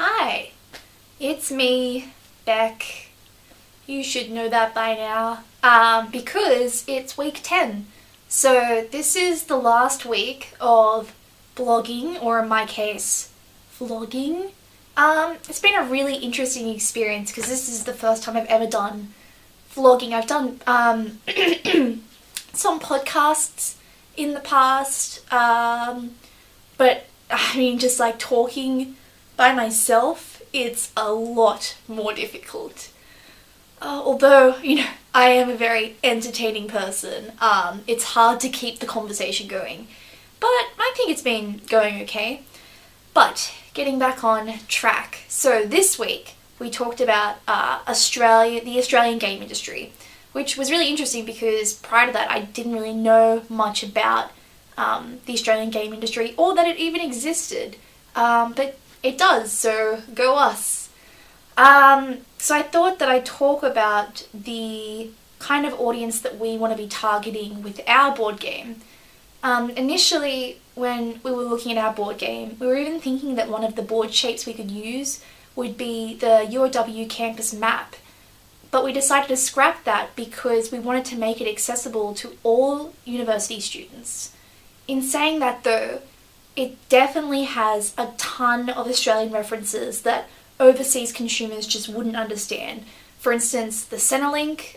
Hi, it's me, Beck. You should know that by now, because it's week 10. So this is the last week of blogging, or in my case, vlogging. It's been a really interesting experience because this is the first time I've ever done vlogging. I've done some podcasts in the past, but I mean, just like talking by myself, it's a lot more difficult. Although, I am a very entertaining person, it's hard to keep the conversation going. But I think it's been going okay. But getting back on track. So this week we talked about the Australian game industry, which was really interesting because prior to that I didn't really know much about the Australian game industry or that it even existed. But it does, so go us. So I thought that I'd talk about the kind of audience that we want to be targeting with our board game. Initially, when we were looking at our board game, we were even thinking that one of the board shapes we could use would be the UOW campus map. But we decided to scrap that because we wanted to make it accessible to all university students. In saying that though, it definitely has a ton of Australian references that overseas consumers just wouldn't understand. For instance, the Centrelink,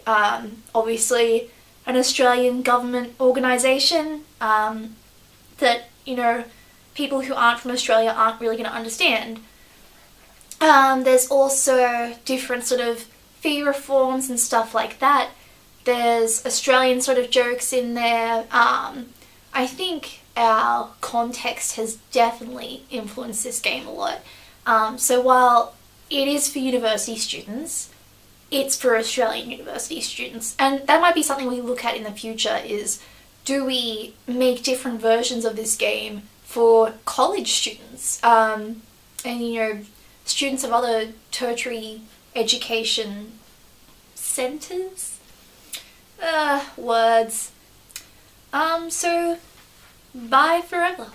obviously an Australian government organisation that, people who aren't from Australia aren't really going to understand. There's also different sort of fee reforms and stuff like that. There's Australian sort of jokes in there. I think our context has definitely influenced this game a lot. So while it is for university students, it's for Australian university students. And that might be something we look at in the future is, do we make different versions of this game for college students? And students of other tertiary education centres? Words. So bye forever.